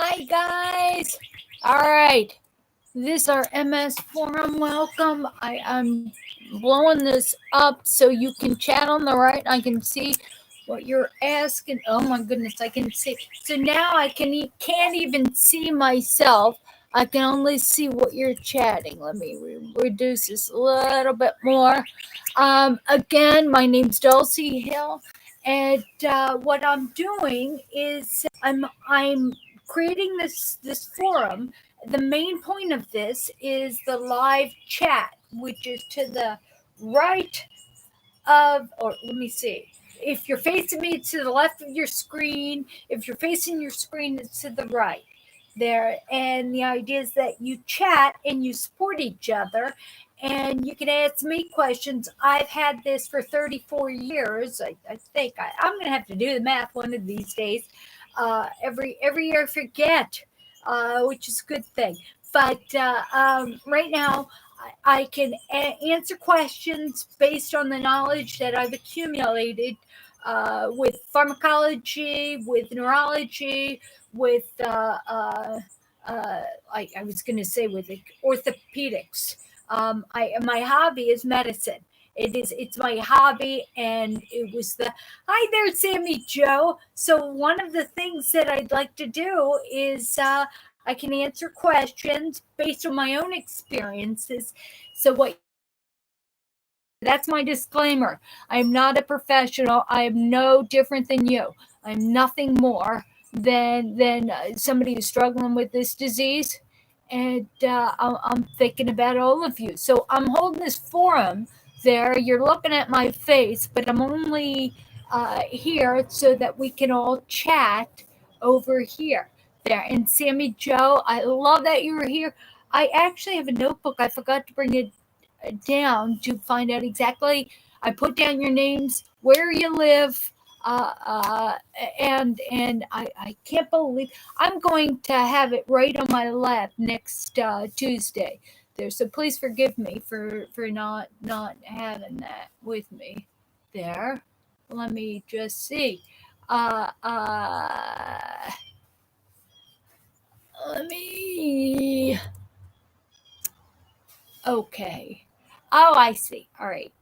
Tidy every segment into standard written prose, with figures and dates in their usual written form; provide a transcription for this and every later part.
Hi, guys. All right. This is our MS forum. Welcome. I'm blowing this up so you can chat on the right. I can see what you're asking. Oh my goodness, I can see. So now I can't even see myself. I can only see what you're chatting. Let me reduce this a little bit more. Again, my name's Dulcie Hill, and what I'm doing is I'm creating this forum. The main point of this is the live chat, which is to the right of, or let me see. If you're facing me, it's to the left of your screen. If you're facing your screen, it's to the right there. And the idea is that you chat and you support each other and you can ask me questions. I've had this for 34 years. I think I'm going to have to do the math one of these days. Every year I forget, which is a good thing. But right now, I can answer questions based on the knowledge that I've accumulated with pharmacology, with neurology, with I was going to say with orthopedics. My hobby is medicine. It's my hobby, and it was the hi there, Sammy Joe. So one of the things that I'd like to do is I can answer questions based on my own experiences. So what that's my disclaimer. I am not a professional. I am no different than you. I'm nothing more than somebody who's struggling with this disease. And I'm thinking about all of you. So I'm holding this forum there. You're looking at my face, but I'm only here so that we can all chat over here. There. And Sammy Joe, I love that you were here. I actually have a notebook. I forgot to bring it down to find out exactly. I put down your names, where you live, uh, uh, and I can't believe I'm going to have it right on my lap next Tuesday. There, so please forgive me for not having that with me. There, let me just see. Uh, uh, Let me. Okay. Oh, I see. All right.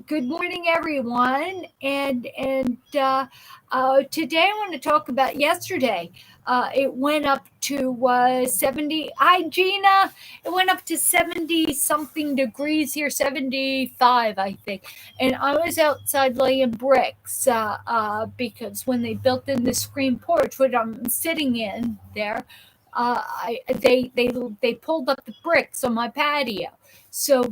Good morning, everyone. And today I want to talk about yesterday. It went up to 70. Hi, Gina. It went up to 70 something degrees here, 75, I think. And I was outside laying bricks because when they built in the screen porch, what I'm sitting in there, they pulled up the bricks on my patio. So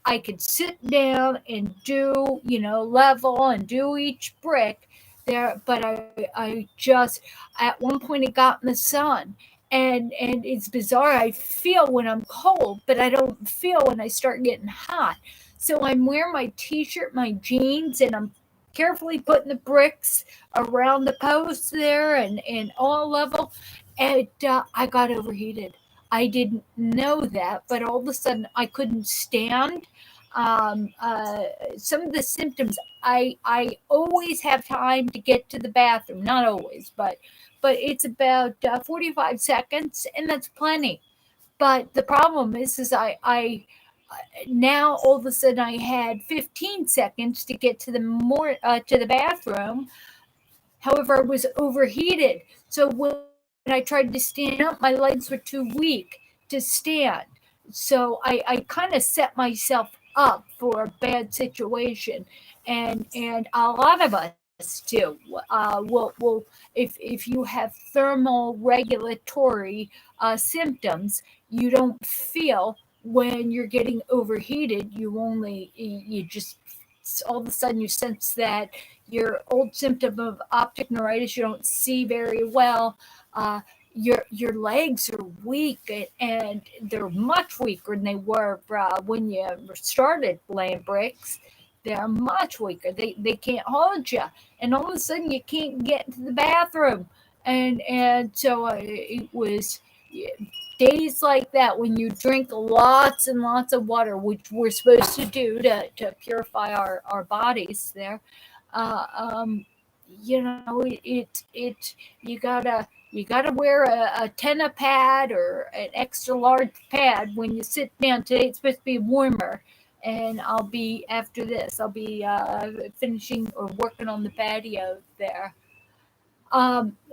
I could sit down and do, level and do each brick there. But I just, at one point it got in the sun. And it's bizarre. I feel when I'm cold, but I don't feel when I start getting hot. So I'm wearing my t-shirt, my jeans, and I'm carefully putting the bricks around the posts there and all level. And I got overheated. I didn't know that, but all of a sudden I couldn't stand. Um, uh, some of the symptoms, I always have time to get to the bathroom. Not always, but it's about 45 seconds, and that's plenty. But the problem is I now all of a sudden I had 15 seconds to get to the bathroom. However, I was overheated. So when I tried to stand up, my legs were too weak to stand. So I kind of set myself up for a bad situation. And a lot of us do. Will if you have thermal regulatory symptoms, you don't feel when you're getting overheated. You just all of a sudden you sense that your old symptom of optic neuritis, you don't see very well. Uh, your legs are weak, and they're much weaker than they were when you started laying bricks. They're much weaker. They can't hold you, and all of a sudden you can't get into the bathroom. And so it was days like that when you drink lots and lots of water, which we're supposed to do to purify our bodies there. Uh, um, you gotta wear a tennis pad or an extra large pad when you sit down. Today it's supposed to be warmer, and I'll be after this. I'll be finishing or working on the patio there.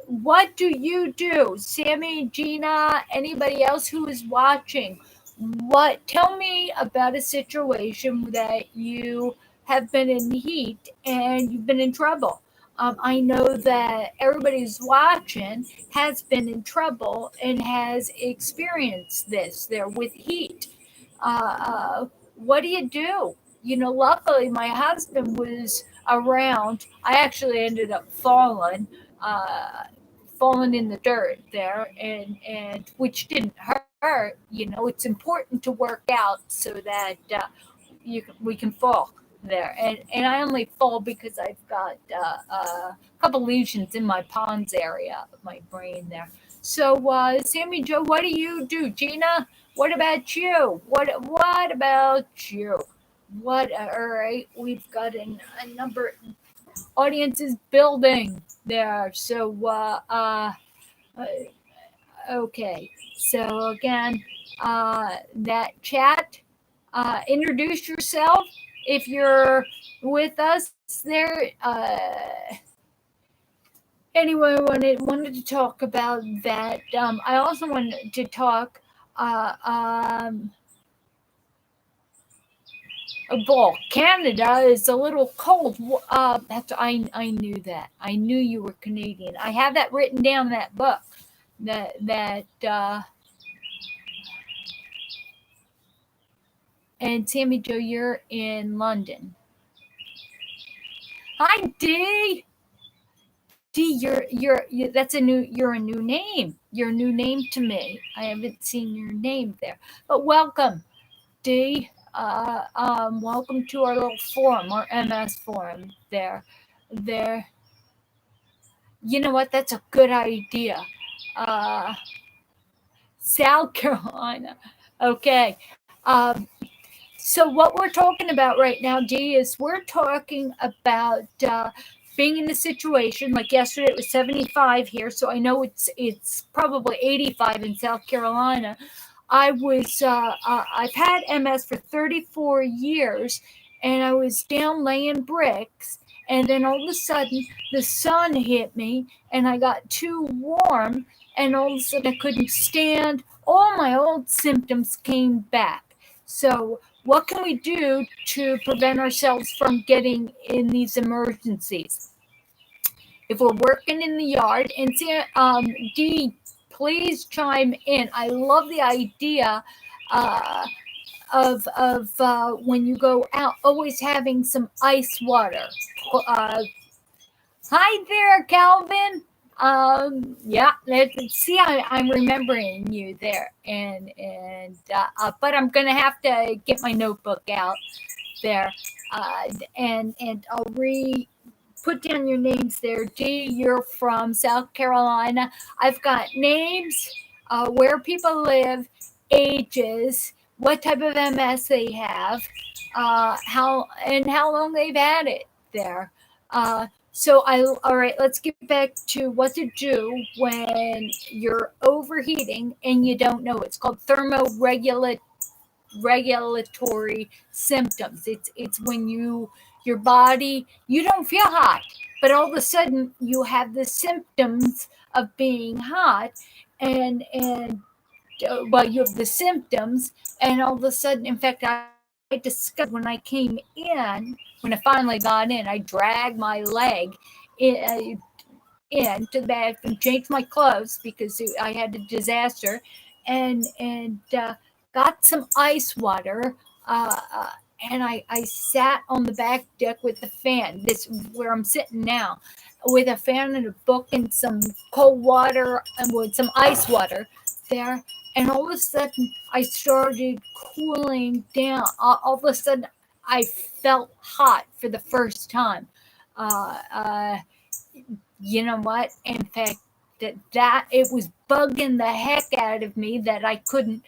What do you do, Sammy, Gina, anybody else who is watching? What tell me about a situation that you have been in heat and you've been in trouble. I know that everybody's watching has been in trouble and has experienced this there with heat. What do you do? Luckily my husband was around. I actually ended up uh, falling in the dirt there, and which didn't hurt. It's important to work out so that we can fall there, and I only fall because I've got a couple lesions in my pons area of my brain there. So, Sammy Joe, what do you do? Gina, what about you? What about you? What? All right, we've got a number. Audience is building there. So, okay. So again, that chat. Introduce yourself if you're with us there. Anyway, wanted to talk about that. I also wanted to talk. Uh, um, well, Canada is a little cold. I knew that. I knew you were Canadian. I have that written down in that book. That and Sammy Joe, you're in London. Hi, D. D, that's you're a new name. You're a new name to me. I haven't seen your name there, but welcome, D. Welcome to our little forum, our MS forum. There. You know what? That's a good idea. Uh, South Carolina. Okay. So what we're talking about right now, Dee, is we're talking about being in a situation like yesterday. It was 75 here, so I know it's probably 85 in South Carolina. I've had MS for 34 years, and I was down laying bricks, and then all of a sudden the sun hit me, and I got too warm, and all of a sudden I couldn't stand. All my old symptoms came back. So what can we do to prevent ourselves from getting in these emergencies? If we're working in the yard, and Dee, please chime in. I love the idea uh, of when you go out, always having some ice water. Uh, Hi there, Calvin. Yeah, let's see. I'm remembering you there, but I'm gonna have to get my notebook out there, and I'll put down your names there. D, you're from South Carolina. I've got names, where people live, ages, what type of MS they have, how long they've had it there. All right, let's get back to what to do when you're overheating and you don't know. It's called thermoregulatory symptoms. It's when your body, you don't feel hot, but all of a sudden you have the symptoms of being hot, and well, you have the symptoms, and all of a sudden, in fact, I discovered when I came in, when I finally got in, I dragged my leg in, into the bathroom, changed my clothes because I had a disaster, and got some ice water. Uh, uh, and I sat on the back deck with the fan. This where I'm sitting now, with a fan and a book and some cold water and with some ice water there. And all of a sudden, I started cooling down. All of a sudden, I felt hot for the first time. Uh, uh, you know what? In fact, that it was bugging the heck out of me that I couldn't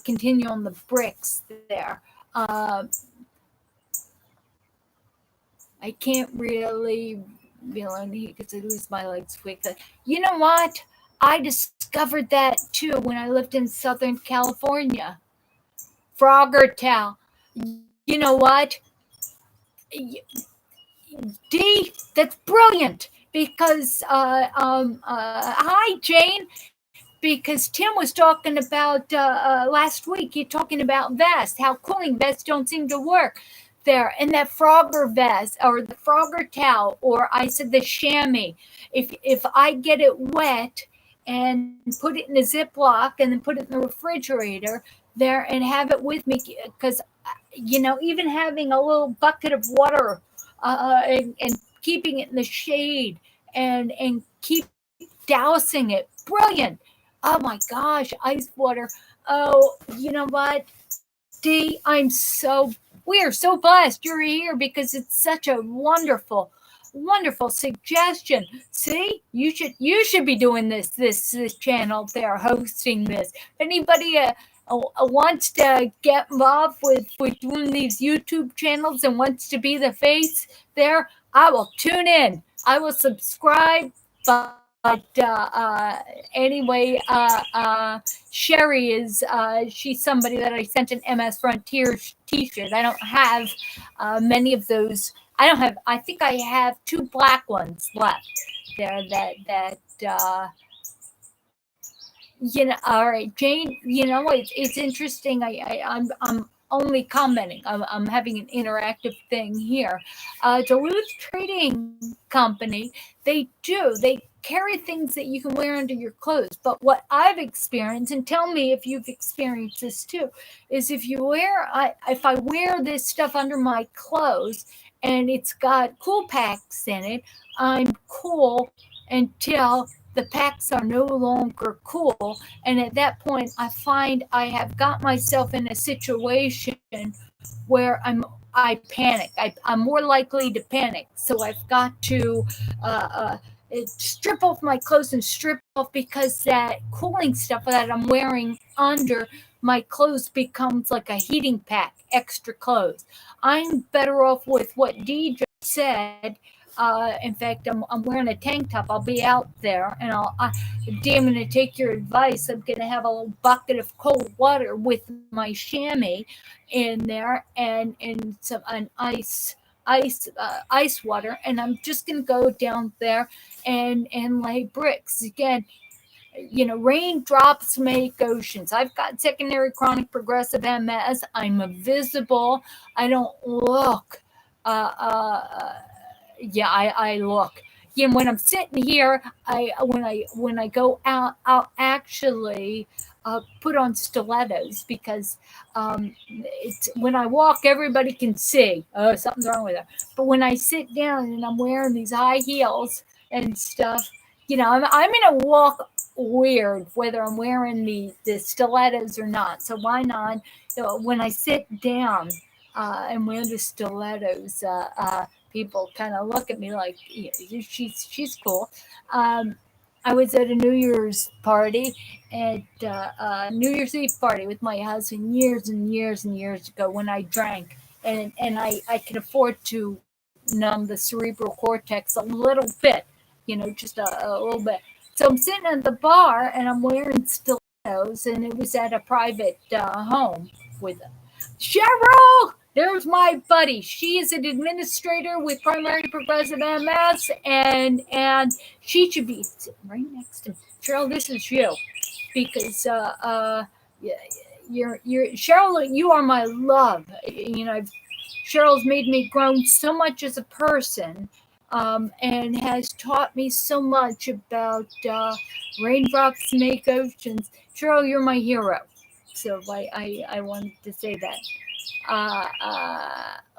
continue on the bricks there. Uh, I can't really. feeling because I lose my legs quickly. You know what? I discovered that too when I lived in Southern California. Frogger towel. You know what? D, that's brilliant because hi Jane, because Tim was talking about last week. He talking about vests, how cooling vests don't seem to work there, and that Frogger vest or the Frogger towel, or I said the chamois. If I get it wet and put it in a Ziploc and then put it in the refrigerator there and have it with me, because even having a little bucket of water and keeping it in the shade and keep dousing it. Brilliant. Oh my gosh, ice water. Oh, you know what? D, we are so blessed you're here because it's such a wonderful suggestion. See, you should be doing this channel there, hosting this. If anybody wants to get involved with doing these YouTube channels and wants to be the face there, I will tune in. I will subscribe. But anyway, Sherry is she's somebody that I sent an MS Frontiers T-shirt. I don't have many of those. I don't have. I think I have two black ones left there. Uh, all right, Jane. It's interesting. I'm only commenting. I'm having an interactive thing here. Duluth Trading Company. They carry things that you can wear under your clothes. But what I've experienced, and tell me if you've experienced this too, is if I wear this stuff under my clothes and it's got cool packs in it, I'm cool until the packs are no longer cool. And at that point, I find I have got myself in a situation where I panic. I'm more likely to panic. So I've got to uh, uh, strip off my clothes and strip off because that cooling stuff that I'm wearing under my clothes becomes like a heating pack, extra clothes. I'm better off with what Dee just said. In fact, I'm wearing a tank top. I'll be out there, and Dee, I'm going to take your advice. I'm going to have a little bucket of cold water with my chamois in there, and some an ice water, and I'm just going to go down there and lay bricks again. Raindrops make oceans. I've got secondary chronic progressive MS. I'm visible. I don't look. Uh, uh, yeah, I look. When I'm sitting here, when I go out, I'll actually put on stilettos because it's when I walk, everybody can see. Oh, something's wrong with her. But when I sit down and I'm wearing these high heels and stuff, I'm gonna walk weird whether I'm wearing the stilettos or not. So why not? When I sit down and wear the stilettos, people kind of look at me like, yeah, she's cool. Um, I was at a New Year's party, at New Year's Eve party with my husband years and years and years ago when I drank, and I could afford to numb the cerebral cortex a little bit, just a little bit. So I'm sitting at the bar and I'm wearing stilettos, and it was at a private home with Cheryl. There's my buddy. She is an administrator with primary progressive MS, and she should be sitting right next to me. Cheryl, this is you, because yeah, you're Cheryl. You are my love. Cheryl's made me grown so much as a person, and has taught me so much about raindrops make oceans. Cheryl, you're my hero. So I wanted to say that.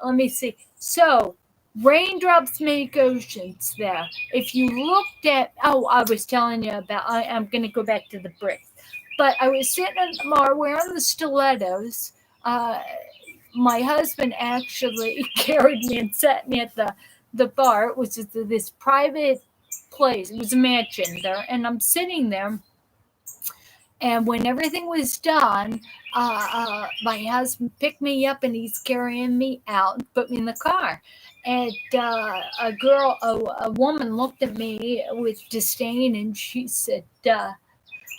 Let me see. So, raindrops make oceans there. If you looked at, oh, I was telling you about, I'm going to go back to the bricks. But I was sitting at the bar wearing the stilettos. My husband actually carried me and sat me at the bar. It was this private place. It was a mansion there. And I'm sitting there. And when everything was done, my husband picked me up and he's carrying me out and put me in the car. And a woman looked at me with disdain and she said,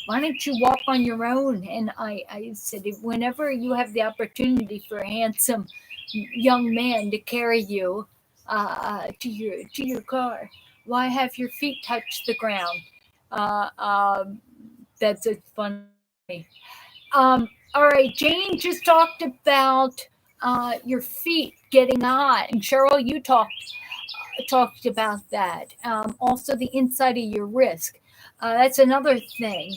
why don't you walk on your own? And I said, whenever you have the opportunity for a handsome young man to carry you to your car, why have your feet touch the ground? Uh, um, that's it's funny. All right, Jane just talked about your feet getting hot, and Cheryl, you talked about that. Also, the inside of your wrist. That's another thing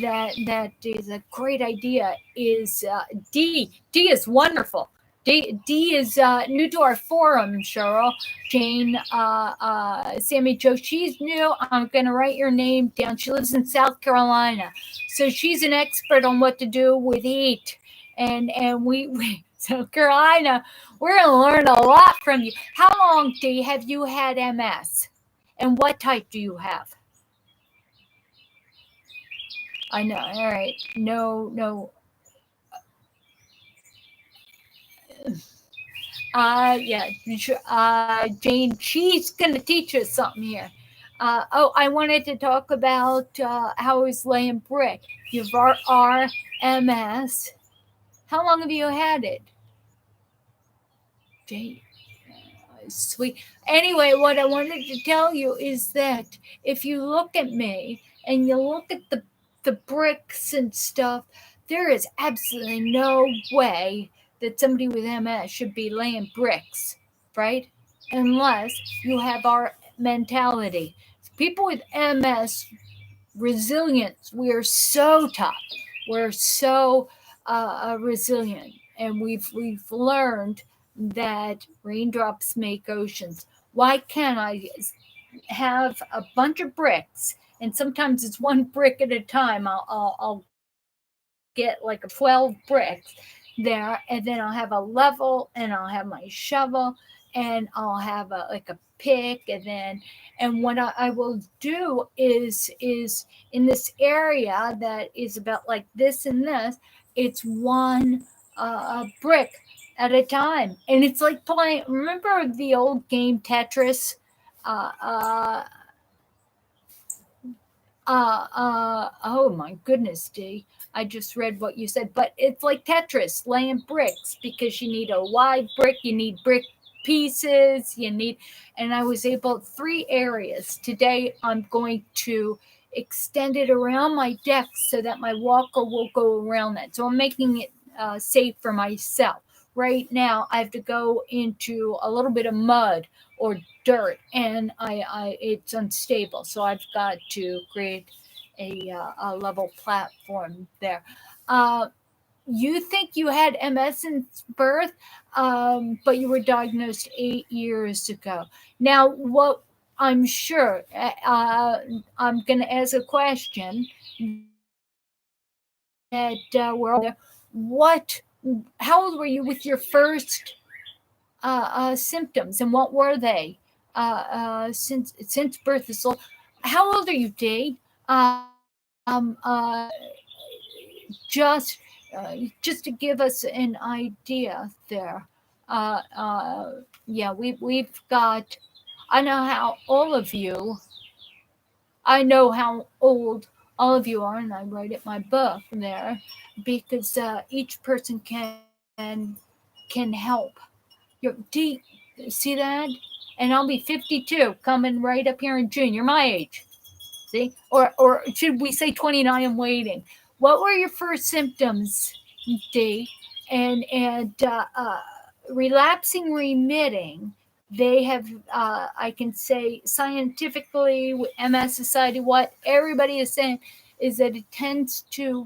that is a great idea. Is D? D is wonderful. D is new to our forum, Cheryl. Jane, Sammy Joe, she's new. I'm going to write your name down. She lives in South Carolina. So she's an expert on what to do with heat. And we South Carolina, we're going to learn a lot from you. How long, Dee, have you had MS? And what type do you have? I know. All right. No, no. Yeah. Jane, she's going to teach us something here. I wanted to talk about how I was laying brick. You've RMS. How long have you had it? Jane. Sweet. Anyway, what I wanted to tell you is that if you look at me and you look at the bricks and stuff, there is absolutely no way that somebody with MS should be laying bricks, right? Unless you have our mentality. People with MS, resilience, we are so tough. We're so resilient, and we've learned that raindrops make oceans. Why can't I have a bunch of bricks? And sometimes it's one brick at a time. I'll get like 12 bricks there, and then I'll have a level, and I'll have my shovel, and I'll have like a pick, and what I will do is in this area that is about like this and this, it's one brick at a time, and it's like playing. Remember the old game Tetris? Uh, uh, oh my goodness, D. I just read what you said, but it's like Tetris, laying bricks because you need a wide brick, you need brick pieces, and I was able three areas. Today I'm going to extend it around my deck so that my walker will go around that. So I'm making it safe for myself. Right now, I have to go into a little bit of mud or dirt, and it's unstable. So I've got to create a level platform there. Uh, you think you had MS since birth, but you were diagnosed 8 years ago. Now, what I'm sure I'm going to ask a question that we're all what? How old were you with your first symptoms, and what were they? Since birth is so. How old are you, Dee? Just just to give us an idea there. Yeah, we've got. I know how all of you. I know how old all of you are, and I write it in my book there because each person can help. Your D, see that? And I'll be 52, coming right up here in June. You're my age. See? Or should we say 29 and waiting? What were your first symptoms, D? And relapsing remitting, they have, I can say scientifically, MS Society, what everybody is saying is that it tends to,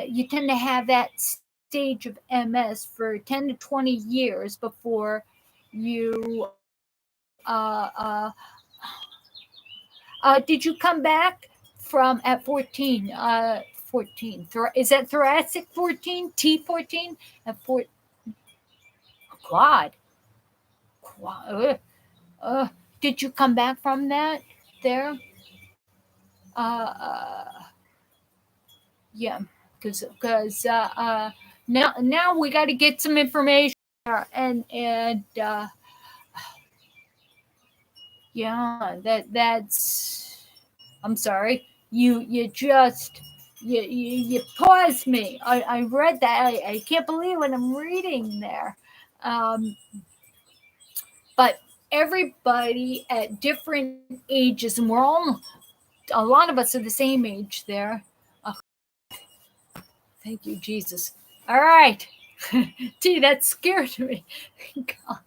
you tend to have that stage of MS for 10 to 20 years before you did you come back from at 14? 14. Is that thoracic 14? T14? At quad. Quad. Did you come back from that there? Uh, uh, yeah. because now we got to get some information there, and yeah, that's. I'm sorry. You just you paused me. I read that. I can't believe what I'm reading there. Um, but everybody at different ages, and we're all a lot of us are the same age there. Oh, thank you, Jesus. All right. Gee, that scared me. God.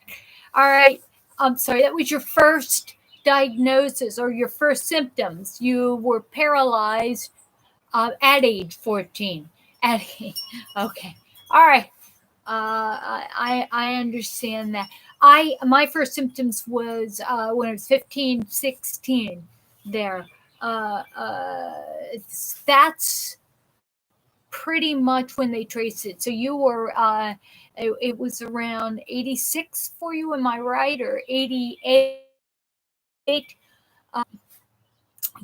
All right. I'm sorry. That was your first diagnosis or your first symptoms. You were paralyzed at age 14. At okay. All right. I understand that. My first symptoms was when I was 15, 16. There. That's pretty much when they traced it. So you were it was around 86 for you, am I right, or 88?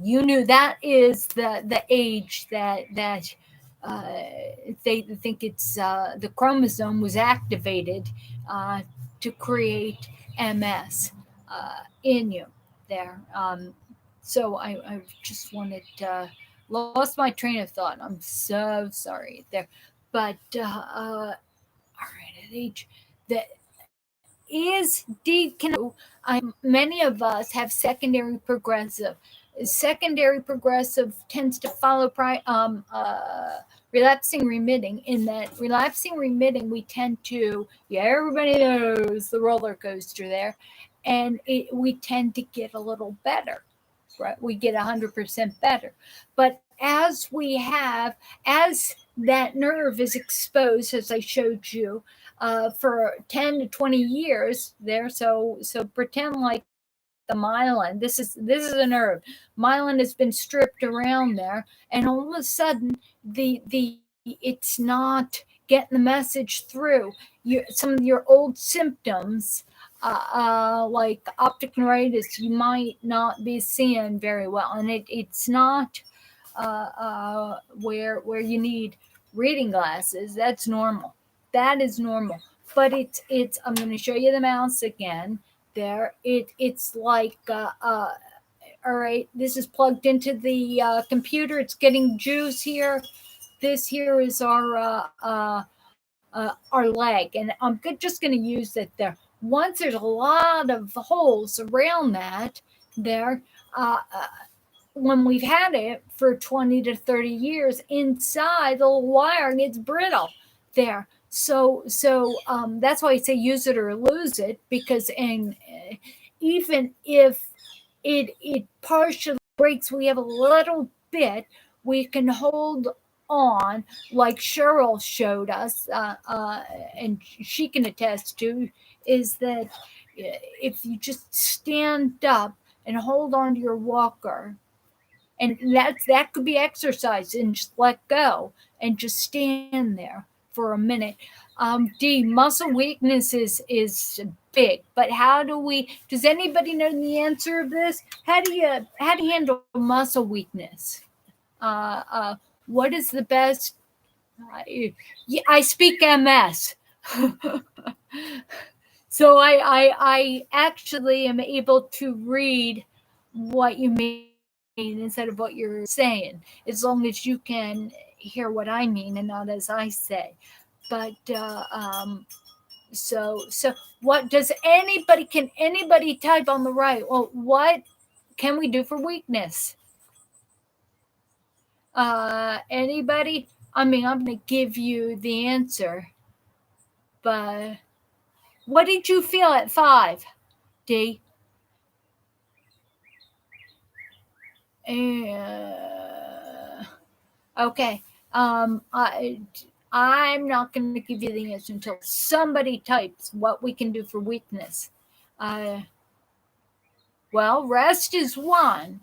You knew that is the age uh, they think it's the chromosome was activated uh, to create MS in you there. So I just wanted lost my train of thought. I'm so sorry there, but all right, at age that is many of us have secondary progressive. Secondary progressive tends to follow relapsing remitting. In that relapsing remitting, we tend to, yeah, everybody knows the roller coaster there, and we tend to get a little better, right? We get 100% better. But as that nerve is exposed, as I showed you, for 10 to 20 years there. So pretend like the myelin. This is a nerve. Myelin has been stripped around there, and all of a sudden it's not getting the message through. Some of your old symptoms, like optic neuritis, you might not be seeing very well, and it's not where you need reading glasses. That's normal. That is normal. But it's. I'm going to show you the mouse again. There. It's like. All right. This is plugged into the computer. It's getting juice here. This here is our leg, and I'm just going to use it there. Once there's a lot of holes around that there. When we've had it for 20 to 30 years, inside the little wire gets brittle there. So that's why I say use it or lose it, because and even if it partially breaks, we have a little bit we can hold on, like Cheryl showed us, and she can attest to, is that if you just stand up and hold on to your walker, and that could be exercise, and just let go and just stand there for a minute. D, muscle weakness is big, but how do we? Does anybody know the answer of this? How do you handle muscle weakness? Uh, uh, what is the best? Yeah, I speak MS. So I actually am able to read what you mean instead of what you're saying, as long as you can hear what I mean and not as I say. But so what does anybody? Can anybody type on the right? Well, what can we do for weakness? Anybody? I mean, I'm going to give you the answer, but what did you feel at 5, D? Okay. I'm not going to give you the answer until somebody types what we can do for weakness. Uh, well, rest is one,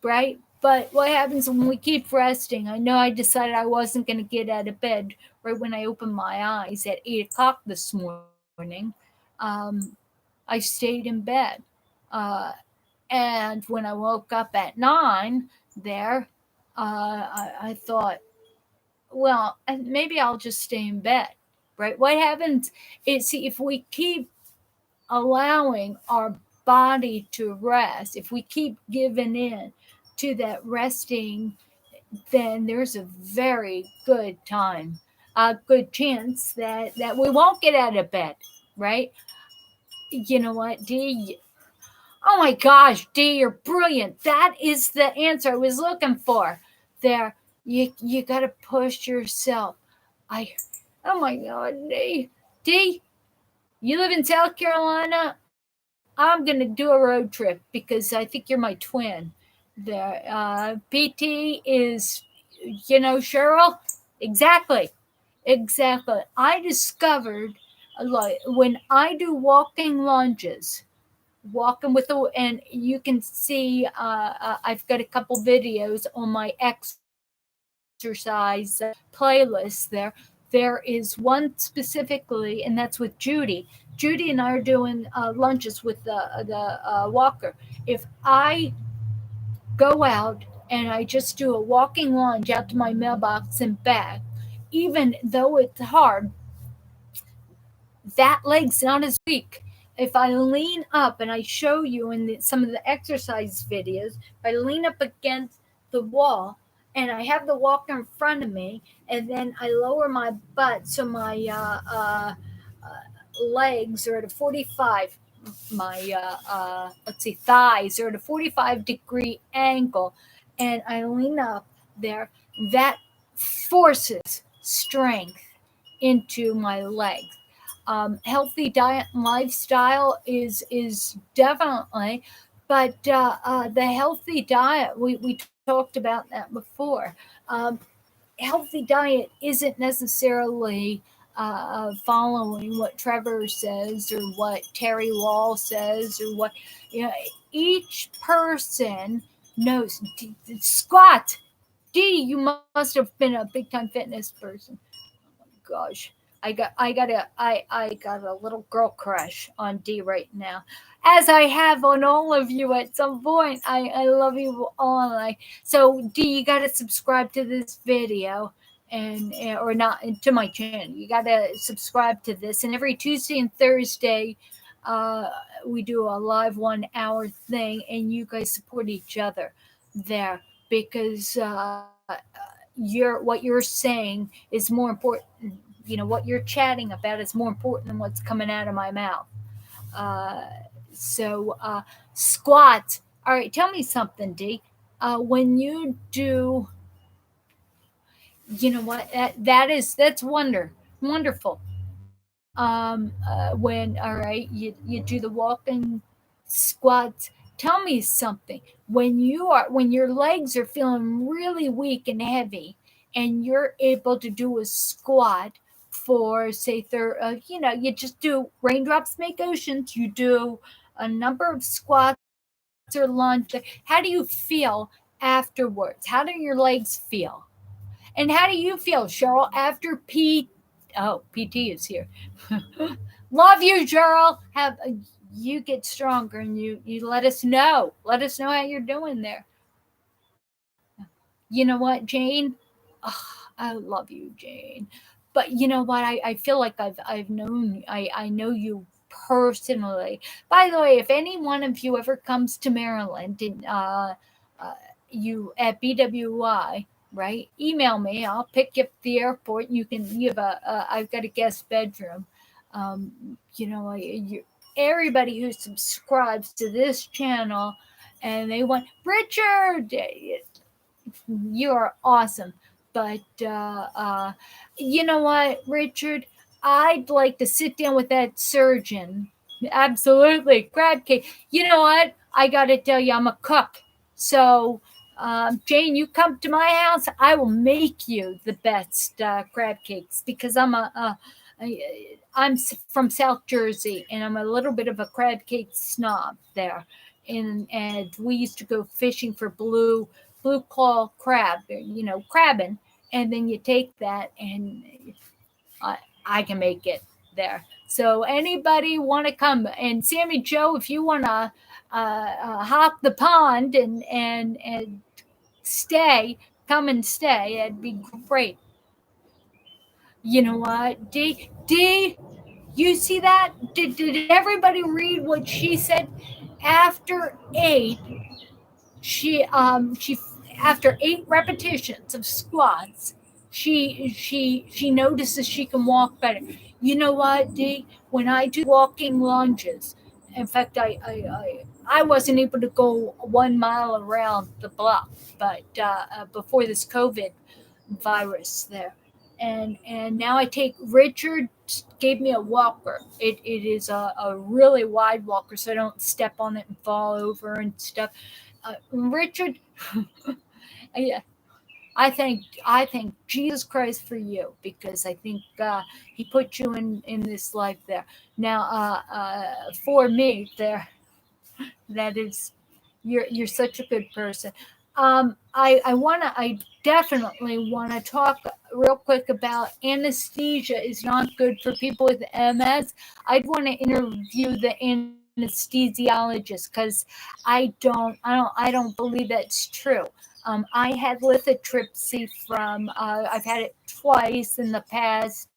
right? But what happens when we keep resting? I know I decided I wasn't going to get out of bed right when I opened my eyes at 8 o'clock this morning. Um, I stayed in bed. Uh, and when I woke up at 9, there, I thought, well, and maybe I'll just stay in bed, right? What happens is, see, if we keep allowing our body to rest, if we keep giving in to that resting, then there's a very good time, a good chance that we won't get out of bed, right? You know what, Dee? Oh my gosh, Dee, you're brilliant. That is the answer I was looking for. There, you gotta push yourself. I, oh my God, Dee, Dee, you live in South Carolina. I'm gonna do a road trip because I think you're my twin. There, PT is, Cheryl. Exactly, exactly. I discovered, like, when I do walking lunges, walking with the, and you can see, I've got a couple videos on my exercise playlist there. There is one specifically, and that's with Judy. Judy and I are doing lunges with the walker. If I go out and I just do a walking lunge out to my mailbox and back, even though it's hard, that leg's not as weak. If I lean up, and I show you in some of the exercise videos, if I lean up against the wall and I have the walker in front of me, and then I lower my butt so my legs are at a 45, my let's see, thighs are at a 45-degree angle, and I lean up there, that forces strength into my legs. Healthy diet and lifestyle is definitely, but the healthy diet, we talked about that before. Um, Healthy diet isn't necessarily following what Trevor says or what Terry Wall says or what, you know. Each person knows. Squat. D, you must have been a big time fitness person. Gosh, I got a little girl crush on D right now, as I have on all of you at some point. I love you all. So D, you got to subscribe to this video, and or not, to my channel. You got to subscribe to this, and every Tuesday and Thursday. Uh, we do a live 1 hour thing, and you guys support each other there, because what you're saying is more important. What you're chatting about is more important than what's coming out of my mouth. Uh, so squats. All right, tell me something, D. When you do, you know what? That's wonderful. When, all right, you do the walking squats. Tell me something. When your legs are feeling really weak and heavy, and you're able to do a squat for, say, you just do raindrops make oceans. You do a number of squats or lunge. How do you feel afterwards? How do your legs feel? And how do you feel, Cheryl, after P? Oh, PT is here. Love you, Cheryl. You get stronger, and you let us know. Let us know how you're doing there. You know what, Jane? Oh, I love you, Jane. But you know what? I feel like I've known, I know you personally. By the way, if any one of you ever comes to Maryland, and uh, you at BWI, right? Email me. I'll pick you up at the airport. You have I've got a guest bedroom. Um, Everybody who subscribes to this channel, and they want Richard, you are awesome. But you know what, Richard? I'd like to sit down with that surgeon. Absolutely. Crab cake. You know what? I got to tell you, I'm a cook. So, Jane, you come to my house, I will make you the best crab cakes, because I'm from South Jersey, and I'm a little bit of a crab cake snob there. And we used to go fishing for blue claw crab, crabbing, and then you take that, and I, I can make it there. So anybody want to come, and Sammy Joe, if you want to hop the pond and stay, come and stay. That'd be great. You know what, D, you see that? Did everybody read what she said? After eight, she after 8 repetitions of squats, she notices she can walk better. You know what, D? When I do walking lunges, in fact, I wasn't able to go 1 mile around the block, but before this COVID virus there. And now I take Richard gave me a walker. It is a really wide walker, so I don't step on it and fall over and stuff. Richard, I, I thank Jesus Christ for you, because I think He put you in this life there. Now, for me, that is, you're such a good person. I definitely wanna talk real quick about anesthesia is not good for people with MS. I'd want to interview the anesthesiologist, because I don't believe that's true. I had lithotripsy from I've had it twice in the past,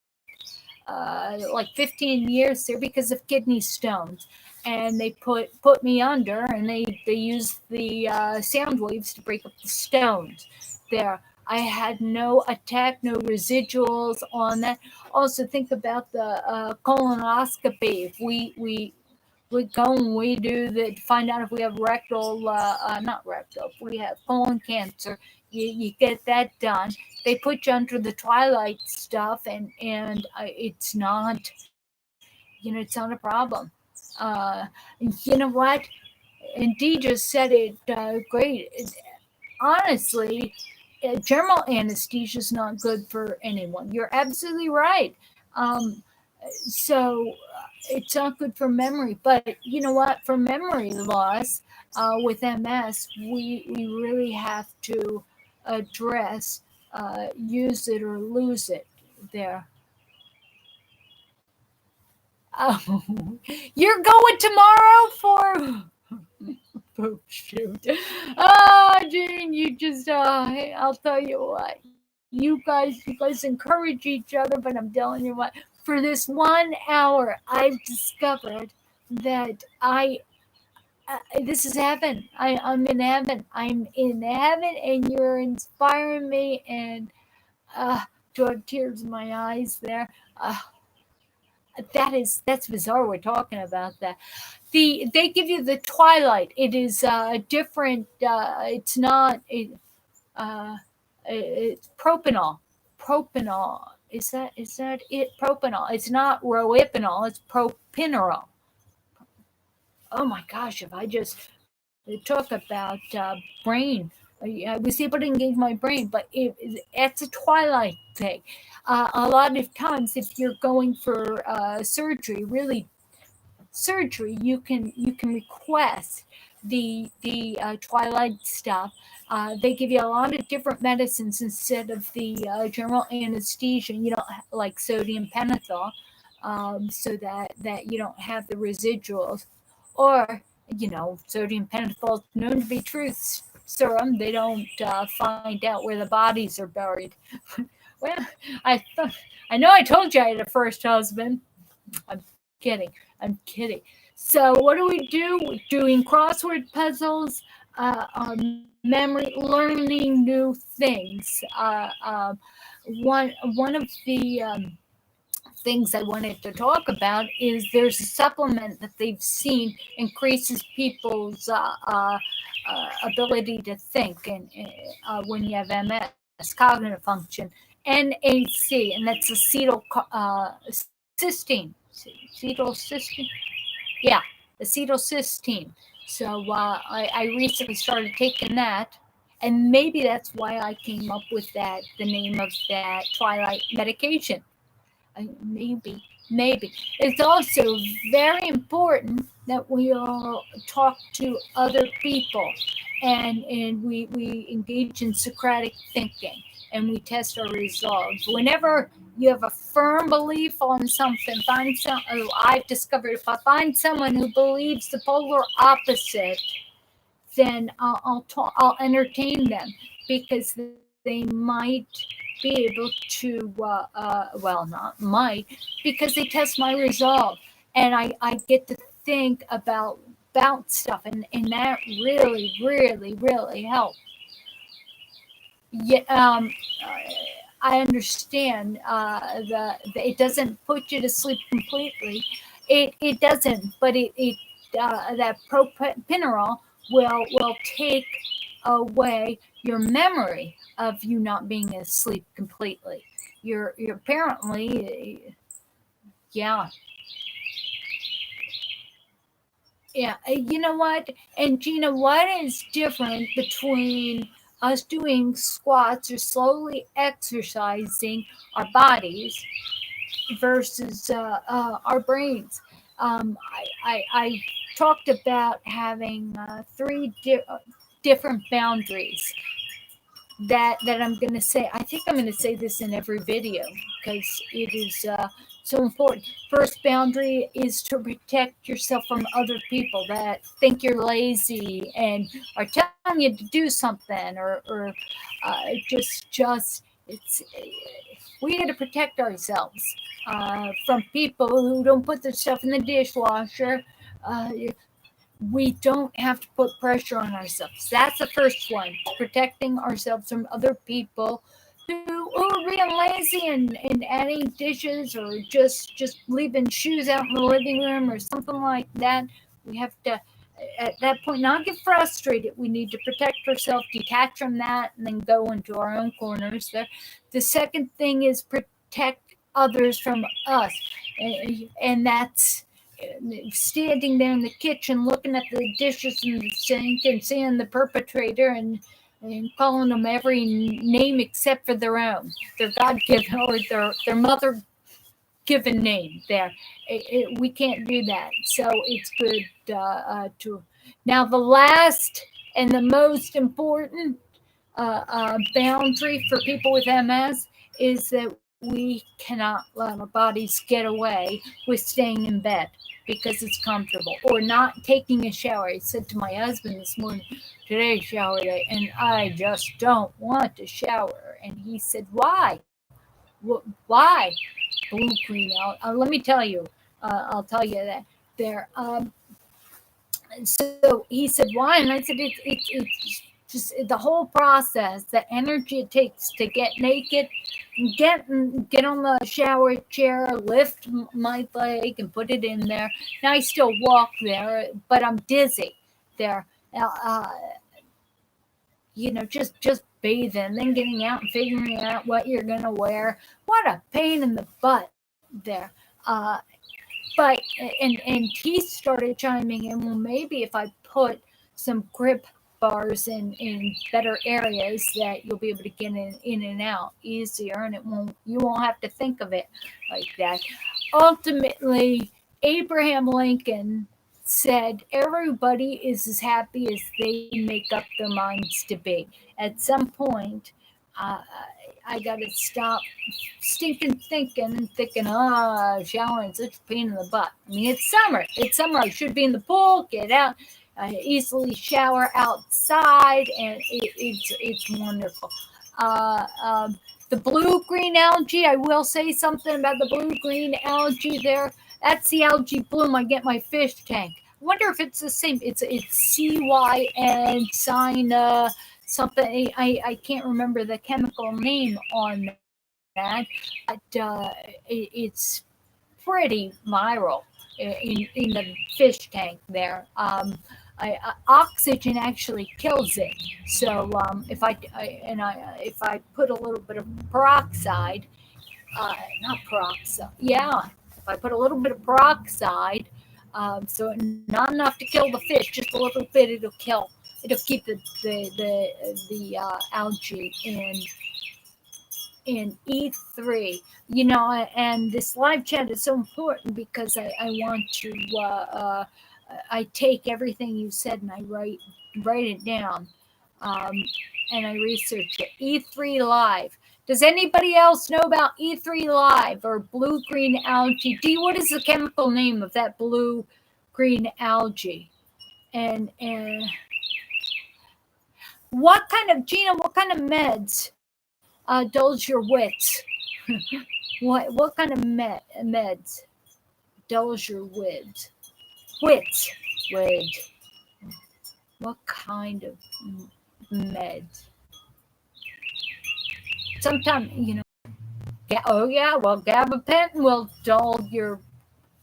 like 15 years there, because of kidney stones. And they put me under, and they used the sound waves to break up the stones there. I had no attack, no residuals on that. Also, think about the colonoscopy. If we go and we do the to find out if we have rectal, not rectal, if we have colon cancer. You get that done. They put you under the twilight stuff, and it's not, it's not a problem. Uh, you know what? And Dee just said it great. Honestly, general anesthesia is not good for anyone. You're absolutely right. Um, so it's not good for memory. But you know what? For memory loss with MS, we really have to address use it or lose it there. Oh, you're going tomorrow for. Oh shoot! Ah, Jane, you just hey, I'll tell you what. You guys encourage each other, but I'm telling you what. For this 1 hour, I've discovered that this is heaven. I'm in heaven. I'm in heaven, and you're inspiring me, and do I have tears in my eyes there? Uh, that's bizarre. We're talking about that. They give you the twilight. It is different. It's not. Uh, it's propanol. Propanol. Is that it? Propanol. It's not rohypnol. It's propinerol. Oh my gosh! If I just talk about brain, I was able to engage my brain, but it's a twilight thing. A lot of times, if you're going for surgery, really surgery, you can request the twilight stuff. They give you a lot of different medicines instead of the general anesthesia. You don't like sodium pentothal, so that you don't have the residuals, or sodium pentothal is known to be truth serum. They don't find out where the bodies are buried. Well, I know I told you I had a first husband. I'm kidding. I'm kidding. So what do we do? We're doing crossword puzzles, memory, learning new things. One of the things I wanted to talk about is there's a supplement that they've seen increases people's ability to think, and when you have MS, cognitive function, NAC, and that's acetyl cysteine. Acetylcysteine? Yeah, acetylcysteine. So I recently started taking that, and maybe that's why I came up with the name of that Twilight medication. Maybe. It's also very important that we all talk to other people, and we engage in Socratic thinking, and we test our resolve. Whenever you have a firm belief on something, I've discovered if I find someone who believes the polar opposite, then I'll entertain them, because they might be able to, well, not might, because they test my result, and I get to think about stuff, and that really, really, really helps. Yeah, I understand it doesn't put you to sleep completely. It doesn't, but it that propinerol will take away your memory of you not being asleep completely. You're apparently, yeah. Yeah, you know what? And Gina, what is different between us doing squats or slowly exercising our bodies versus our brains? I talked about having three different boundaries that I'm going to say. I think I'm going to say this in every video because it is so important. First boundary is to protect yourself from other people that think you're lazy and are telling you to do something, or just it's we got to protect ourselves from people who don't put their stuff in the dishwasher. Uh, we don't have to put pressure on ourselves. That's the first one, protecting ourselves from other people who are being lazy and adding dishes, or just leaving shoes out in the living room or something like that. We have to, at that point, not get frustrated. We need to protect ourselves, detach from that, and then go into our own corners there. The second thing is protect others from us, and that's standing there in the kitchen looking at the dishes in the sink and seeing the perpetrator, and calling them every name except for their own, their God given or their mother given name. There, we can't do that. So it's good to. Now, the last and the most important boundary for people with MS is that we cannot let our bodies get away with staying in bed because it's comfortable, or not taking a shower. I said to my husband this morning, today's shower day, and I just don't want to shower. And he said, why? Why? Blue green out. Let me tell you. I'll tell you that there. So he said, why? And I said, it's just the whole process, the energy it takes to get naked, get on the shower chair, lift my leg and put it in there. Now I still walk there, but I'm dizzy there. Just bathing, then getting out and figuring out what you're gonna wear. What a pain in the butt there. But and he started chiming in. Well, maybe if I put some grip bars in better areas, that you'll be able to get in and out easier, and you won't have to think of it like that. Ultimately, Abraham Lincoln said everybody is as happy as they make up their minds to be. At some point, uh, I got to stop stinking thinking and thinking, showering such a pain in the butt. I mean, it's summer. It's summer. I should be in the pool, get out, easily shower outside, and it's wonderful. Uh, um, the blue green algae, I will say something about the blue green algae there. That's the algae bloom I get my fish tank. I wonder if it's the same. It's CYN sign something. I can't remember the chemical name on that, but it's pretty viral in the fish tank there. Oxygen actually kills it. So if I put a little bit of peroxide, not peroxide, yeah, if I put a little bit of peroxide, so not enough to kill the fish, just a little bit, it'll keep the algae in E3. And this live chat is so important because I want to, I take everything you said and I write it down, um, and I research it. E3 Live. Does anybody else know about E3 Live or blue green algae? D, what is the chemical name of that blue green algae? And what kind of, Gina, what kind of meds dulls your wits? What kind of meds dulls your wits? Wit. What kind of meds? Sometimes, oh yeah, well, gabapentin will dull your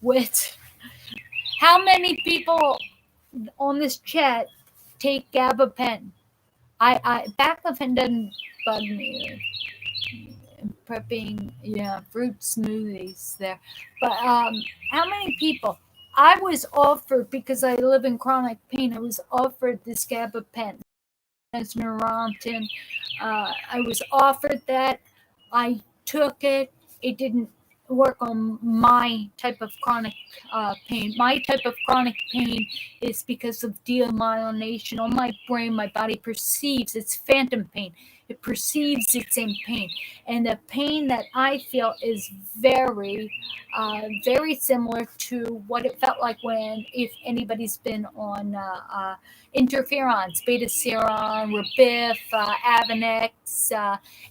wits. How many people on this chat take gabapentin? Baclofen doesn't bug me. Prepping, yeah, fruit smoothies there. But how many people? I was offered, because I live in chronic pain, I was offered this gabapentin as Neurontin. I was offered that. I took it. It didn't work on my type of chronic pain. My type of chronic pain is because of demyelination on my brain. My body perceives it's phantom pain. It perceives it's in pain, and the pain that I feel is very similar to what it felt like when, if anybody's been on interferons, beta seron, Rebif, Avonex,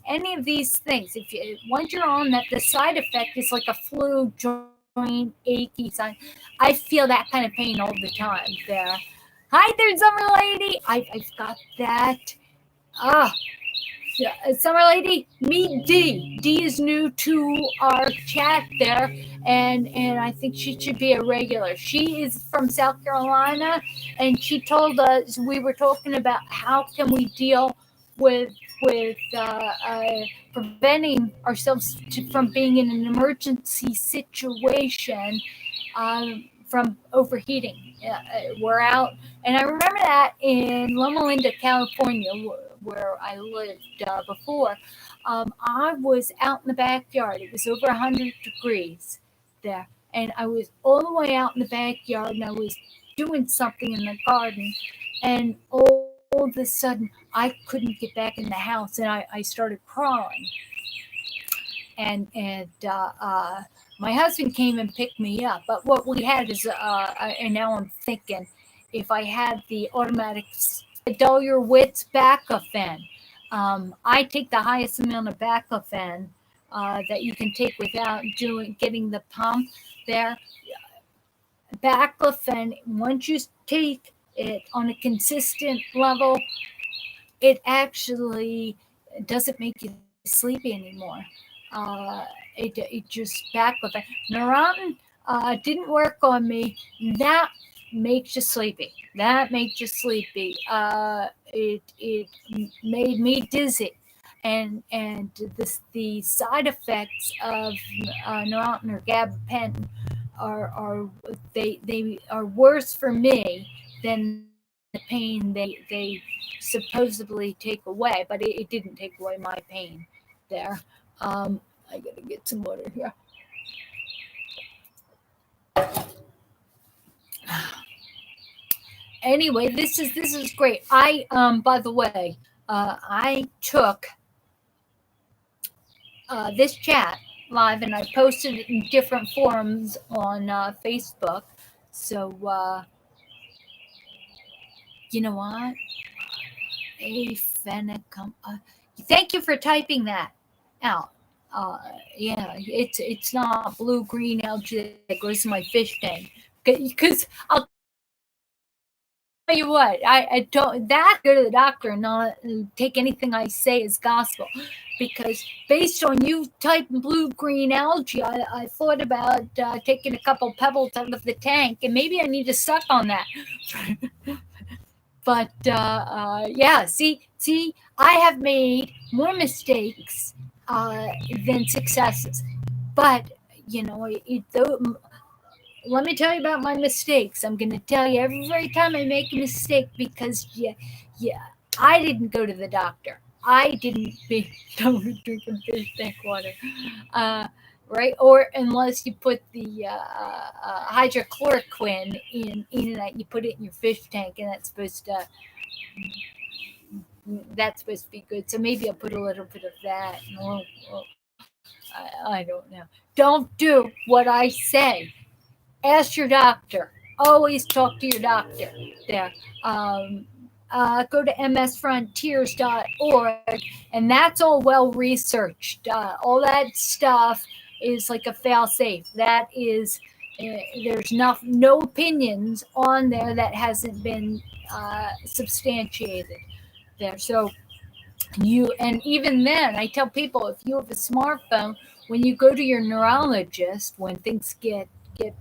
any of these things. If you, once you're on that, the side effect is like a flu, joint achy sign. I feel that kind of pain all the time there. Hi there, Summer Lady. I've got that. Ah, Summer Lady, meet D. D is new to our chat there, and I think she should be a regular. She is from South Carolina, and she told us, we were talking about how can we deal with preventing ourselves from being in an emergency situation from overheating. We're out, and I remember that in Loma Linda, California, where I lived before. I was out in the backyard. It was over 100 degrees there, and I was all the way out in the backyard, and I was doing something in the garden, and all of a sudden I couldn't get back in the house, and I started crawling, and my husband came and picked me up. But what we had is, and now I'm thinking, if I had the automatic dull your wits baclofen, I take the highest amount of baclofen that you can take without getting the pump there. Baclofen, once you take it on a consistent level, it actually doesn't make you sleepy anymore. It just baclofen. Neurontin didn't work on me. That makes you sleepy. That makes you sleepy. It made me dizzy, and the side effects of Neurontin or gabapentin are they are worse for me than the pain they supposedly take away, but it didn't take away my pain there. I gotta get some water here. Anyway, this is great. I by the way, I took this chat live and I posted it in different forums on Facebook. So you know what? Aphenicum. Thank you for typing that out. Uh, yeah, it's not blue green algae that grows in my fish tank. Because I'll tell you what, I don't that go to the doctor and not take anything I say as gospel, because based on you typing blue green algae, I thought about taking a couple pebbles out of the tank, and maybe I need to suck on that. But yeah, see, I have made more mistakes than successes. But you know, let me tell you about my mistakes. I'm going to tell you every time I make a mistake, because yeah, I didn't go to the doctor. I didn't don't drinking fish tank water. Uh, right? Or unless you put the hydrochloroquine in that, you put it in your fish tank, and that's supposed to be good. So maybe I'll put a little bit of that. I don't know. Don't do what I say. Ask your doctor. Always talk to your doctor there. Um, go to msfrontiers.org, and that's all well researched. All that stuff is like a fail safe. That is, there's no opinions on there that hasn't been substantiated there. So and even then I tell people, if you have a smartphone, when you go to your neurologist, when things get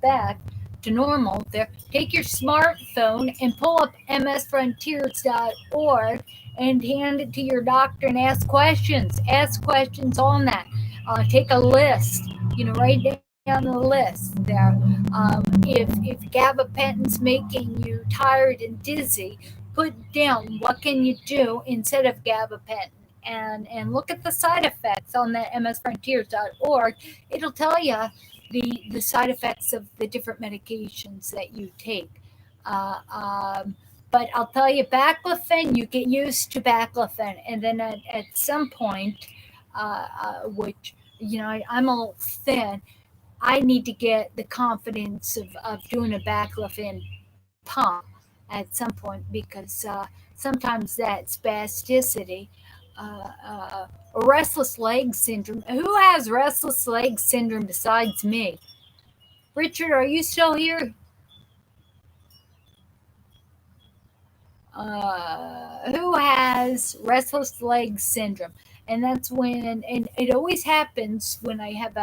back to normal there, take your smartphone and pull up msfrontiers.org and hand it to your doctor and ask questions on that. Take a list, write down the list there. If gabapentin's making you tired and dizzy, put down what can you do instead of gabapentin, and look at the side effects on that msfrontiers.org. It'll tell you the side effects of the different medications that you take. Uh, um, but I'll tell you, baclofen, you get used to baclofen, and then at some point, which I'm a little thin, I need to get the confidence of doing a baclofen pump at some point, because sometimes that spasticity, or restless leg syndrome. Who has restless leg syndrome besides me? Richard, are you still here? Who has restless leg syndrome? And that's and it always happens when I have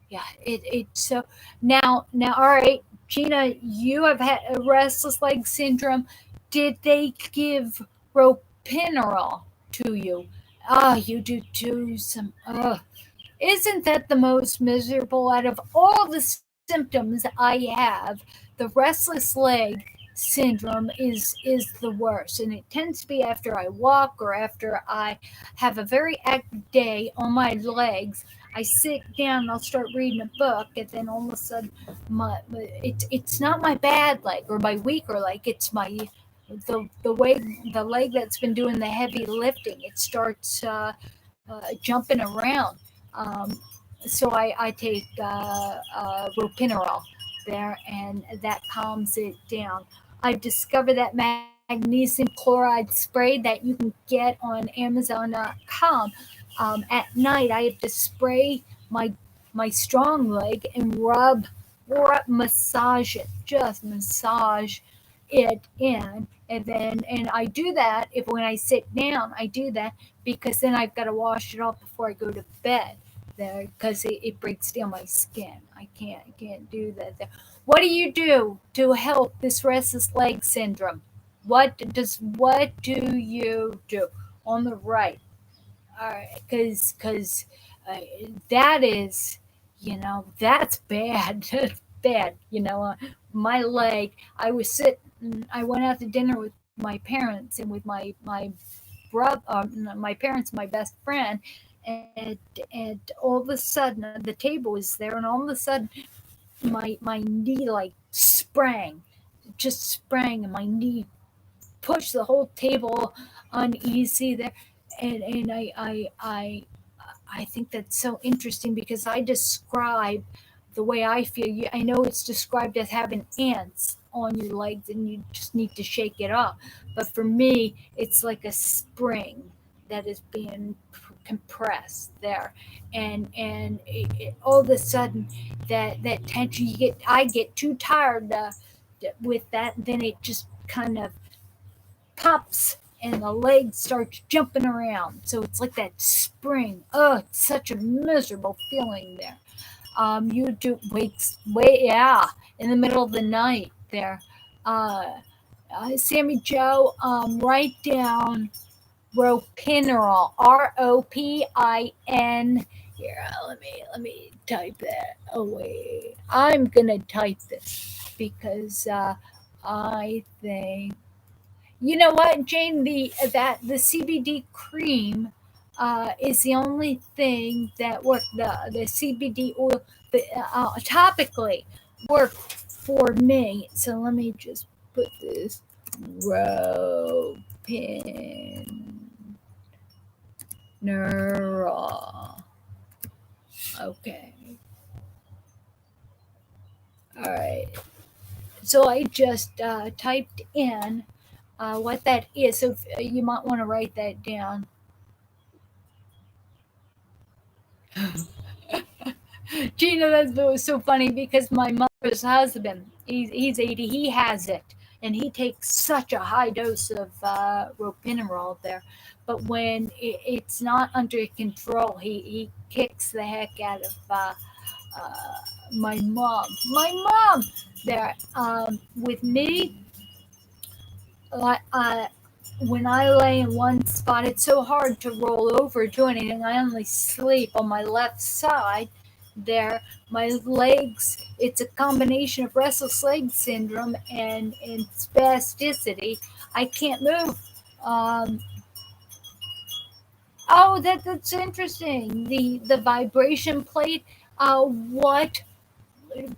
yeah, it's so now, all right, Gina, you have had a restless leg syndrome. Did they give ropinirole to you? Oh, you do too. Isn't that the most miserable out of all the symptoms I have? The restless leg syndrome is the worst, and it tends to be after I walk or after I have a very active day on my legs. I sit down and I'll start reading a book, and then all of a sudden, it's not my bad leg or my weaker leg. It's the way the leg that's been doing the heavy lifting. It starts jumping around. Um, so I take ropinirole there, and that calms it down. I've discovered that magnesium chloride spray that you can get on Amazon.com. At night, I have to spray my strong leg and massage it, just massage it in. And I do that if when I sit down, I do that because then I've got to wash it off before I go to bed there, because it breaks down my skin. I can't do that there. What do you do to help this restless leg syndrome? What do you do? On the right, all right, because uh, that is, that's bad. That's bad. My leg. I was sitting. I went out to dinner with my parents and with my brother, my parents, my best friend, and all of a sudden the table was there, and all of a sudden my knee like sprang, just sprang, and my knee pushed the whole table uneasy there. And I think that's so interesting because I describe the way I feel. I know it's described as having ants on your legs and you just need to shake it off. But for me, it's like a spring that is being compressed there, and all of a sudden that tension, I get too tired with that, then it just kind of pops and the leg starts jumping around. So it's like that spring. Oh, it's such a miserable feeling there. You do yeah, in the middle of the night there. Uh, Sammy Joe, write down ropinirole, Ropin. Here, let me type that away. I'm gonna type this because I think, you know what, Jane? The CBD cream is the only thing that worked. The CBD oil, topically, worked for me. So let me just put this ropinirole. Okay. All right. So I just typed in what that is. So you might want to write that down. Gina, that was so funny because my mother's husband, he's 80, he has it, and he takes such a high dose of ropinirole there. But when it's not under control, he kicks the heck out of uh, my mom. My mom there with me. Uh, uh, when I lay in one spot, it's so hard to roll over, do anything. I only sleep on my left side there. My legs, it's a combination of restless leg syndrome and spasticity. I can't move. Um, oh, that's interesting. The vibration plate. What?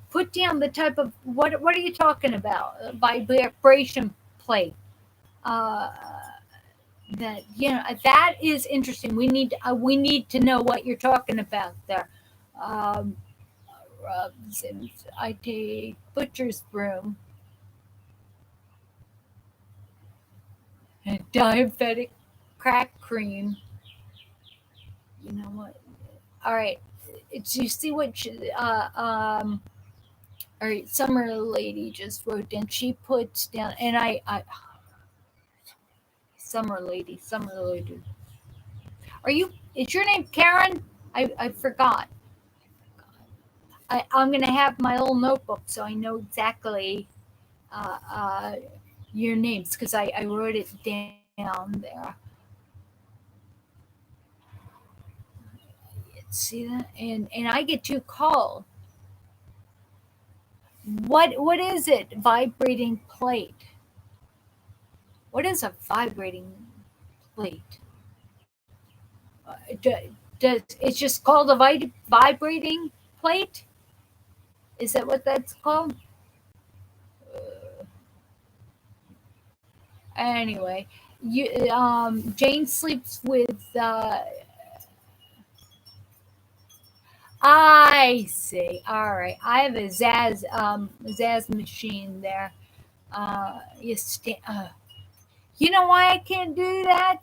Put down the type of what are you talking about? Vibration plate. Uh, that that is interesting. We need to know what you're talking about there. Um, rubs and I take butcher's broom and diabetic crack cream. You know what? All right, it's you see what all right. Summer lady just wrote down. She puts down, and I summer lady. Are you? Is your name Karen? I forgot. I'm going to have my old notebook so I know exactly uh, uh, your names because I wrote it down there. See that? And I get too called. What is it? Vibrating plate. What is a vibrating plate? Does it's just called a vibrating plate? Is that what that's called? Anyway, Jane sleeps with I see. All right. I have a Zaz machine there. You you know why I can't do that?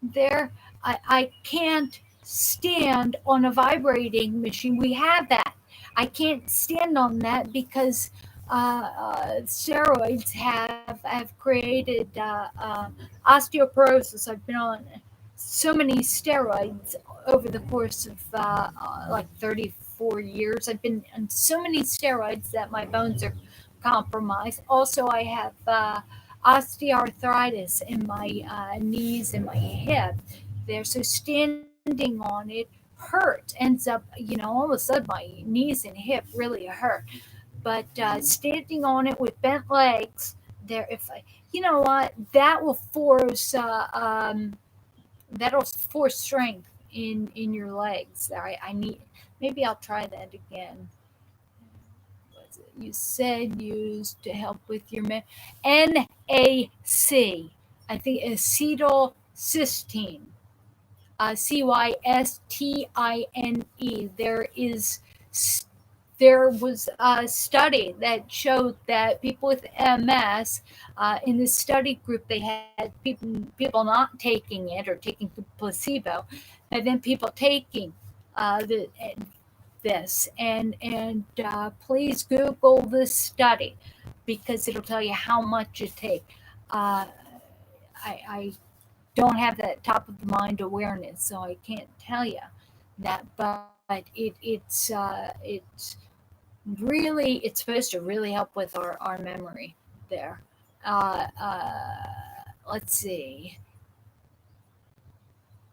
There, I can't stand on a vibrating machine. We have that. I can't stand on that because steroids have created osteoporosis. I've been on so many steroids over the course of like 34 years. I've been on so many steroids that my bones are compromised. Also, I have osteoarthritis in my knees and my hip there. So standing on it hurt. Ends up, all of a sudden my knees and hip really hurt. But standing on it with bent legs there, if I, you know what, that'll force strength in your legs. There, I need. Maybe I'll try that again. You said used to help with your NAC. I think acetylcysteine. Cystine. There was a study that showed that people with MS, in this study group, they had people not taking it or taking the placebo, and then people taking this. And please Google this study because it'll tell you how much you take. Uh, I don't have that top of the mind awareness, so I can't tell you that. But it's really it's supposed to really help with our memory there. Uh, uh, let's see.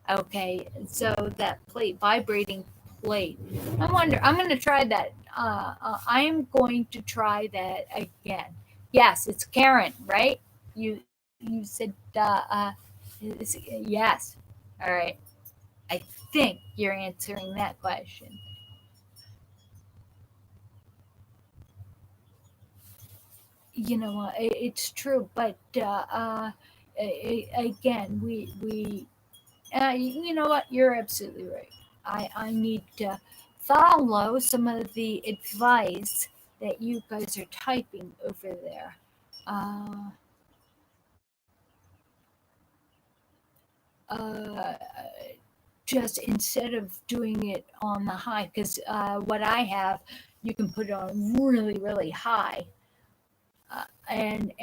Okay, so that plate, vibrating plate. I wonder. I'm going to try that. I am going to try that again. Yes, it's Karen, right? You said yes. All right. I think you're answering that question. It's true, but again, you know what? You're absolutely right. I need to follow some of the advice that you guys are typing over there. Uh, uh, just instead of doing it on the high, because what I have, you can put it on really, really high, and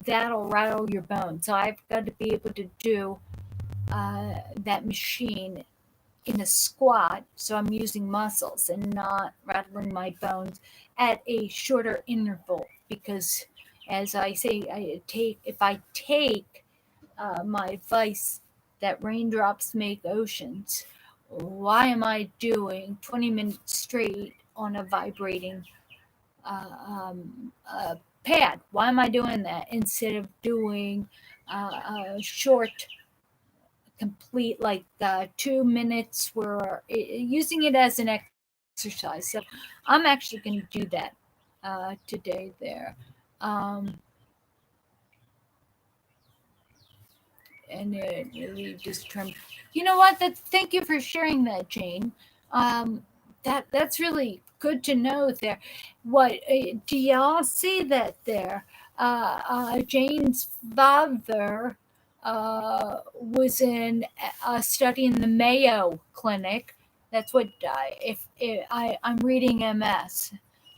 that'll rattle your bones. So I've got to be able to do that machine in a squat, so I'm using muscles and not rattling my bones at a shorter interval. Because, as I say, if I take my advice that raindrops make oceans, why am I doing 20 minutes straight on a vibrating pad? Why am I doing that instead of doing a short, complete, like 2 minutes, where using it as an exercise? So I'm actually going to do that today there. Um, and it really just trim. You know what? Thank you for sharing that, Jane. Um, that's really good to know there. What do y'all see that there? Jane's father was in a study in the Mayo Clinic. That's what if I'm reading MS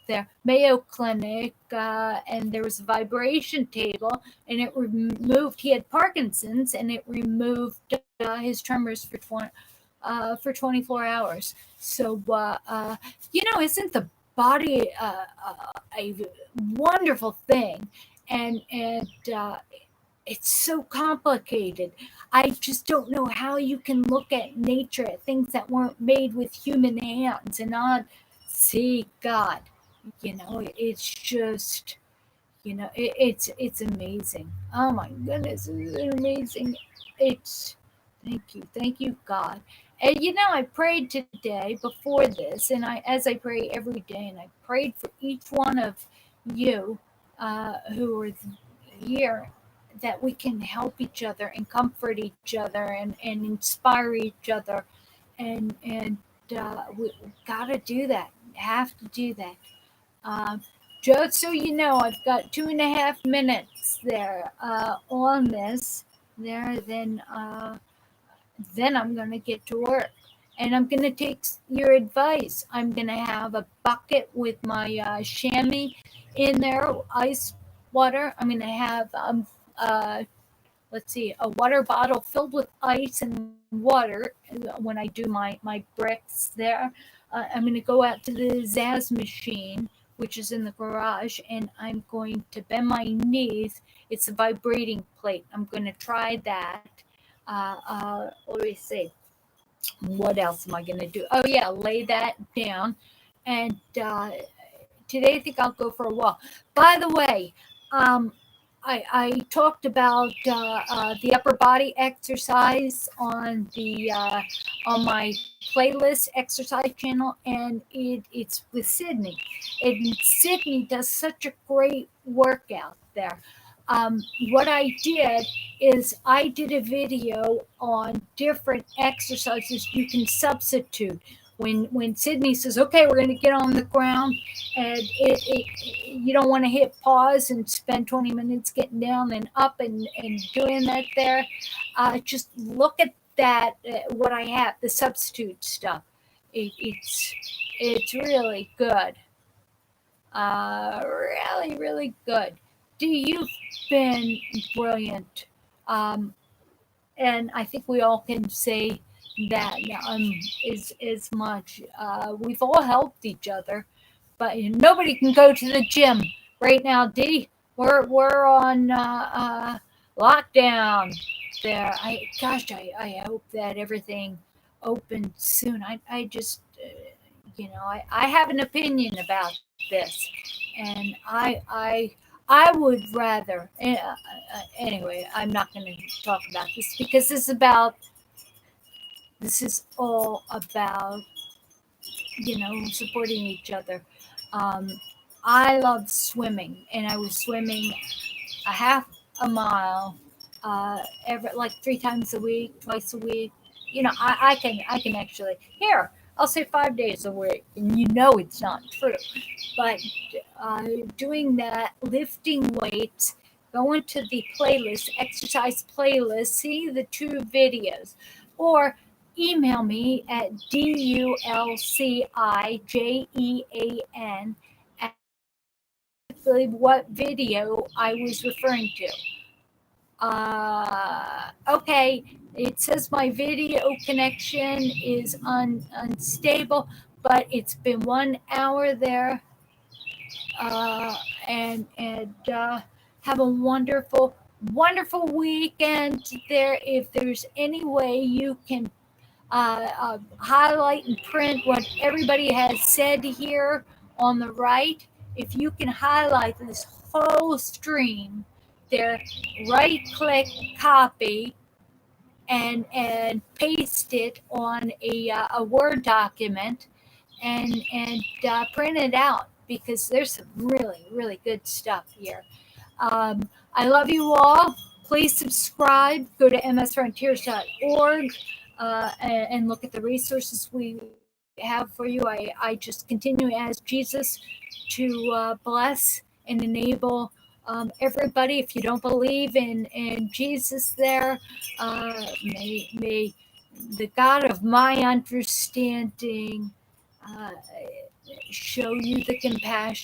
there, Mayo Clinic, and there was a vibration table, and it removed. He had Parkinson's, and it removed his tremors for 24 hours. So, isn't the body a wonderful thing? And it's so complicated. I just don't know how you can look at nature, at things that weren't made with human hands, and not see God. It's just, it's amazing. Oh my goodness, it's amazing. It's thank you, God. And I prayed today before this, and as I pray every day, and I prayed for each one of you who are here, that we can help each other and comfort each other, and inspire each other, and we gotta do that. Have to do that. Um, just so you know, I've got 2.5 minutes there on this. Then I'm gonna get to work, and I'm gonna take your advice. I'm gonna have a bucket with my chamois in there, ice water. I'm gonna have let's see, a water bottle filled with ice and water when I do my bricks there. I'm going to go out to the Zaz machine, which is in the garage, and I'm going to bend my knees. It's a vibrating plate. I'm going to try that. What do we say? What else am I going to do? Oh, yeah, lay that down. And today I think I'll go for a walk. By the way, um, I talked about the upper body exercise on my playlist exercise channel, and it's with Sydney. And Sydney does such a great workout there. What I did is I did a video on different exercises you can substitute. When Sydney says, "Okay, we're going to get on the ground," and you don't want to hit pause and spend 20 minutes getting down and up and doing that there. Just look at that, what I have, the substitute stuff. It's really good. Really, really good. You've been brilliant. Um, and I think we all can say that is much. We've all helped each other, but nobody can go to the gym right now. D, we're on lockdown there. I hope that everything opens soon. I just I have an opinion about this, and I would rather. Anyway, I'm not going to talk about this, because this is all about supporting each other. Um, I love swimming, and I was swimming a half a mile every, like, 3 times a week, twice a week. I can actually, here, I'll say 5 days a week, and it's not true, but doing that, lifting weights, go into the playlist, exercise playlist, see the 2 videos, or email me at dulcijean at what video I was referring to. Okay, it says my video connection is unstable, but it's been 1 hour there. And have a wonderful weekend there. If there's any way you can highlight and print what everybody has said here on the right, if you can highlight this whole stream there, right click copy and paste it on a Word document and print it out, because there's some really good stuff here. I love you all. Please subscribe. Go to msfrontiers.org and look at the resources we have for you. I just continue to ask Jesus to bless and enable everybody. If you don't believe in Jesus there, may the God of my understanding show you the compassion